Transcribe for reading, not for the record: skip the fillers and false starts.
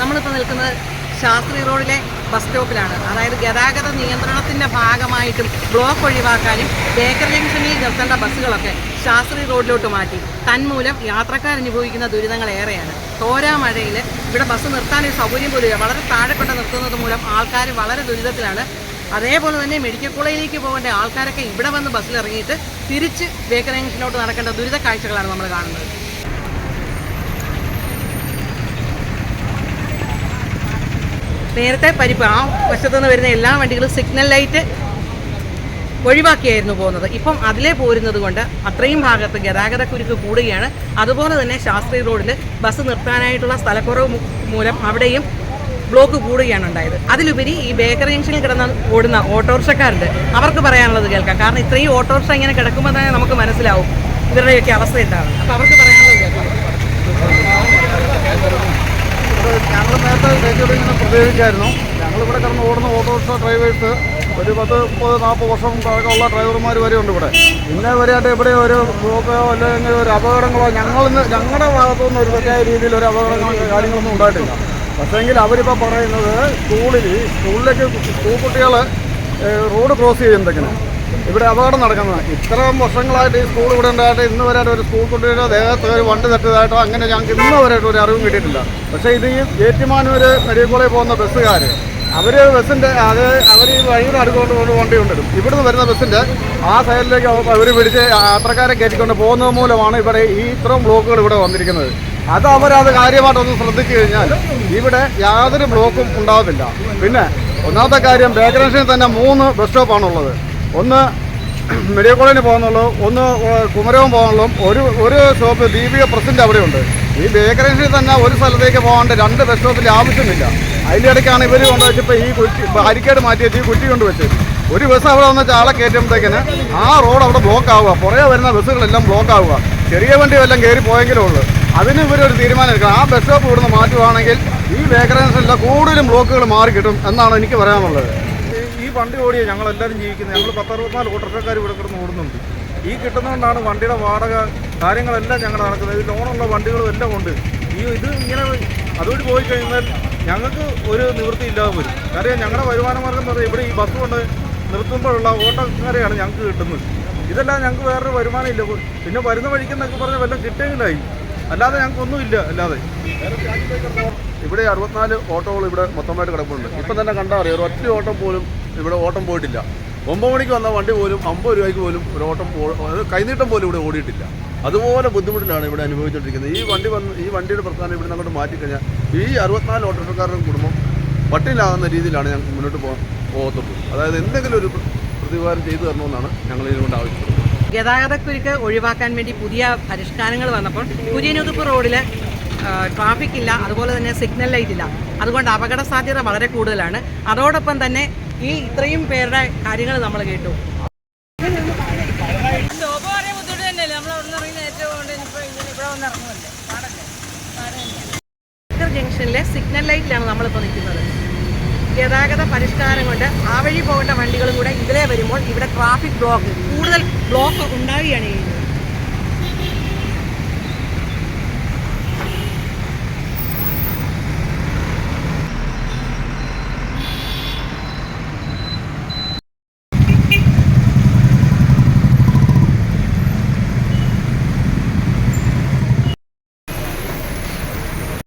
നമ്മളിപ്പോൾ നിൽക്കുന്നത് ശാസ്ത്രി റോഡിലെ ബസ് സ്റ്റോപ്പിലാണ്. അതായത് ഗതാഗത നിയന്ത്രണത്തിൻ്റെ ഭാഗമായിട്ടും ബ്ലോക്ക് ഒഴിവാക്കാനും ബേക്കർ ജംഗ്ഷനിൽ നിർത്തേണ്ട ബസ്സുകളൊക്കെ ശാസ്ത്രി റോഡിലോട്ട് മാറ്റി. തന്മൂലം യാത്രക്കാരനുഭവിക്കുന്ന ദുരിതങ്ങൾ ഏറെയാണ്. തോരാ മഴയിൽ ഇവിടെ ബസ് നിർത്താനൊരു സൗകര്യം പോലും വളരെ താഴെ കൊണ്ട് നിർത്തുന്നത് മൂലം ആൾക്കാർ വളരെ ദുരിതത്തിലാണ്. അതേപോലെ തന്നെ മെഡിക്കൽ കോളേജിലേക്ക് പോകേണ്ട ആൾക്കാരൊക്കെ ഇവിടെ വന്ന് ബസ്സിലിറങ്ങിയിട്ട് തിരിച്ച് ബേക്കർ ജംഗ്ഷനിലോട്ട് നടക്കേണ്ട ദുരിത കാഴ്ചകളാണ് നമ്മൾ കാണുന്നത്. നേരത്തെ പരിപ്പ് ആ വശത്തു നിന്ന് വരുന്ന എല്ലാ വണ്ടികളും സിഗ്നൽ ലൈറ്റ് ഒഴിവാക്കിയായിരുന്നു പോകുന്നത്. ഇപ്പം അതിലേ പോരുന്നത് കൊണ്ട് അത്രയും ഭാഗത്ത് ഗതാഗതക്കുരുക്ക് കൂടുകയാണ്. അതുപോലെ തന്നെ ശാസ്ത്രി റോഡിൽ ബസ് നിർത്താനായിട്ടുള്ള സ്ഥലക്കുറവ് മൂലം അവിടെയും ബ്ലോക്ക് കൂടുകയാണ് ഉണ്ടായത്. അതിലുപരി ഈ ബേക്കർ ജംഗ്ഷനിൽ ഓടുന്ന ഓട്ടോറിക്ഷക്കാരുണ്ട്, അവർക്ക് പറയാനുള്ളത് കേൾക്കാം. കാരണം ഇത്രയും ഓട്ടോറിക്ഷ ഇങ്ങനെ കിടക്കുമ്പോൾ തന്നെ നമുക്ക് മനസ്സിലാവും ഇവരുടെയൊക്കെ അവസ്ഥ എന്താണ്. അപ്പോൾ അവർക്ക് പറയാനുള്ളത് കേൾക്കാം. ഞങ്ങൾ നേരത്തെ ഇങ്ങനെ പ്രതികരിച്ചായിരുന്നു. ഞങ്ങളിവിടെ കിടന്ന് ഓടുന്ന ഓട്ടോറിക്ഷ ഡ്രൈവേഴ്സ് ഒരു 10-40 വർഷം ഉള്ള ഡ്രൈവർമാർ വരെ ഉണ്ട് ഇവിടെ. ഇന്നേ വരെയായിട്ട് ഇവിടെ ഒരു ബ്ലോക്കോ അല്ലെങ്കിൽ ഒരു അപകടങ്ങളോ ഞങ്ങളുടെ ഭാഗത്തുനിന്ന് ഒരു തെറ്റായ രീതിയിൽ ഒരു അപകടങ്ങളോ കാര്യങ്ങളൊന്നും ഉണ്ടായിട്ടില്ല. പക്ഷേങ്കിൽ അവരിപ്പോൾ പറയുന്നത് സ്കൂളിലേക്ക് സ്കൂൾ കുട്ടികൾ റോഡ് ക്രോസ് ചെയ്യുന്നതൊക്കെ ഇവിടെ അപകടം നടക്കുന്നത്. ഇത്രയും വർഷങ്ങളായിട്ട് ഈ സ്കൂൾ ഇവിടെ ഉണ്ടായിട്ട് ഇന്ന് വരെ ഒരു സ്കൂൾ കുട്ടിയുടെ ദേഹത്ത് ഒരു വണ്ടി തട്ടിയതായിട്ടോ അങ്ങനെ ഞങ്ങൾക്ക് ഇന്ന് വരെയായിട്ട് ഒരു അറിവും കിട്ടിയിട്ടില്ല. പക്ഷേ ഇത് ഈ ഏറ്റുമാനൂർ മെഡിക്കൽ കോളേജിൽ പോകുന്ന ബസ്സുകാർ അവർ ബസ്സിൻ്റെ അവർ ഈ വഴിയുടെ അടുക്കൊണ്ട് വണ്ടി കൊണ്ടിടും. ഇവിടുന്ന് വരുന്ന ബസ്സിൻ്റെ ആ സൈഡിലേക്ക് അവർ പിടിച്ച് യാത്രക്കാരെ കയറ്റിക്കൊണ്ട് പോകുന്നത് മൂലമാണ് ഇവിടെ ഈ ഇത്രയും ബ്ലോക്കുകൾ ഇവിടെ വന്നിരിക്കുന്നത്. അത് അവരത് കാര്യമായിട്ടൊന്ന് ശ്രദ്ധിച്ചു കഴിഞ്ഞാൽ ഇവിടെ യാതൊരു ബ്ലോക്കും ഉണ്ടാകത്തില്ല. പിന്നെ ഒന്നാമത്തെ കാര്യം ബേക്കർ ജംഗ്ഷനിൽ തന്നെ 3 ബസ് സ്റ്റോപ്പാണുള്ളത്. ഒന്ന് മെഡിക്കൽ കോളേജിന് പോകുന്നുള്ളൂ, ഒന്ന് കുമരകം പോകുന്നുള്ളൂ, ഒരു സ്റ്റോപ്പ് ദീപിക പ്രസിൻ്റെ അവിടെയുണ്ട്. ഈ ബേക്കർ ജംഗ്ഷനിൽ തന്നെ ഒരു സ്ഥലത്തേക്ക് പോകാണ്ട് 2 ബസ് സ്റ്റോപ്പിൻ്റെ ആവശ്യമില്ല. അതിലിടയ്ക്കാണ് ഇവർ കൊണ്ടുവച്ചപ്പോൾ ഈ ബാരിക്കേഡ് മാറ്റി വെച്ച് ഈ കുറ്റി കൊണ്ടുവച്ച് ഒരു ബസ് അവിടെ വന്നിട്ട് ആളെ കയറ്റുമ്പോഴത്തേക്കിന് ആ റോഡ് അവിടെ ബ്ലോക്ക് ആവുക, പുറകെ വരുന്ന ബസ്സുകളെല്ലാം ബ്ലോക്ക് ആവുക. ചെറിയ വണ്ടി വല്ലതും കയറി പോയെങ്കിലേ ഉള്ളൂ. അതിന് ഇവരൊരു തീരുമാനം എടുക്കണം. ആ ബസ് സ്റ്റോപ്പ് ഇവിടുന്ന് മാറ്റുവാണെങ്കിൽ ഈ ബേക്കർ ജംഗ്ഷനിലെ കൂടുതലും ബ്ലോക്കുകൾ മാറി കിട്ടും എന്നാണ് എനിക്ക് പറയാനുള്ളത്. ഈ വണ്ടി ഓടിയാണ് ഞങ്ങളെല്ലാവരും ജീവിക്കുന്നത്. ഞങ്ങൾ 10-64 ഓട്ടോറിക്ഷക്കാർ ഇവിടെ കിടന്ന് ഓടുന്നുണ്ട്. ഈ കിട്ടുന്നതുകൊണ്ടാണ് വണ്ടിയുടെ വാടക കാര്യങ്ങളെല്ലാം ഞങ്ങൾ നടക്കുന്നത്. ഈ ലോണുള്ള വണ്ടികളും എല്ലാം ഉണ്ട്. ഇത് ഇങ്ങനെ അതുവഴി പോയി കഴിഞ്ഞാൽ ഞങ്ങൾക്ക് ഒരു നിവൃത്തി ഇല്ലാതെ വരും. കാര്യം ഞങ്ങളുടെ വരുമാന മാർഗം എന്ന് പറഞ്ഞാൽ ഇവിടെ ഈ ബസ് കൊണ്ട് നിർത്തുമ്പോഴുള്ള ഓട്ടോക്കാരെയാണ് ഞങ്ങൾക്ക് കിട്ടുന്നത്. ഇതെല്ലാം ഞങ്ങൾക്ക് വേറൊരു വരുമാനം ഇല്ല. പിന്നെ വരുന്ന വഴിക്കെന്നൊക്കെ പറഞ്ഞാൽ വല്ലതും കിട്ടിയെങ്കിലായി, അല്ലാതെ ഞങ്ങൾക്കൊന്നും ഇല്ല. അല്ലാതെ ഇവിടെ 64 ഓട്ടോകൾ ഇവിടെ മൊത്തമായിട്ട് കിടപ്പുണ്ട്. ഇപ്പം തന്നെ കണ്ടാൽ അറിയാം, ഒരു ഒറ്റ ഓട്ടം പോലും ഇവിടെ ഓട്ടം പോയിട്ടില്ല. 9 മണിക്ക് വന്ന വണ്ടി പോലും 50 രൂപയ്ക്ക് പോലും ഒരു ഓട്ടം കൈനീട്ടം പോലും ഇവിടെ ഓടിയിട്ടില്ല. അതുപോലെ ബുദ്ധിമുട്ടിലാണ് ഇവിടെ അനുഭവിച്ചുകൊണ്ടിരിക്കുന്നത്. ഈ വണ്ടിയുടെ പ്രസ്ഥാനം ഇവിടെ അങ്ങോട്ട് മാറ്റിക്കഴിഞ്ഞാൽ ഈ 64 ഓട്ടോറിക്ഷക്കാരുടെ കുടുംബം പട്ടിലാകുന്ന രീതിയിലാണ് ഞങ്ങൾക്ക് മുന്നോട്ട് പോകത്തുള്ളൂ. അതായത് എന്തെങ്കിലും ഒരു പ്രതികാരം ചെയ്തു തരണമെന്നാണ് ഞങ്ങൾ ഇതിനുകൊണ്ട് ആവശ്യപ്പെടുന്നത്. ഗതാഗതക്കുരുക്ക് ഒഴിവാക്കാൻ വേണ്ടി പുതിയ പരിഷ്കാരങ്ങൾ വന്നപ്പോൾ കുര്യനുതുപ്പ് റോഡിൽ ട്രാഫിക് ഇല്ല, അതുപോലെ തന്നെ സിഗ്നൽ ലൈറ്റ് ഇല്ല. അതുകൊണ്ട് അപകട സാധ്യത വളരെ കൂടുതലാണ്. അതോടൊപ്പം തന്നെ ഈ ഇത്രയും പേരുടെ കാര്യങ്ങൾ നമ്മൾ കേട്ടു. ജംഗ്ഷനിലെ സിഗ്നൽ ലൈറ്റിലാണ് നമ്മളിപ്പോൾ നിൽക്കുന്നത്. ഗതാഗത പരിഷ്കാരം കൊണ്ട് ആ വഴി പോകേണ്ട വണ്ടികളും കൂടെ ഇതിലേ വരുമ്പോൾ ഇവിടെ ട്രാഫിക് കൂടുതൽ ബ്ലോക്ക് ഉണ്ടാവുകയാണ് ചെയ്യുന്നത്.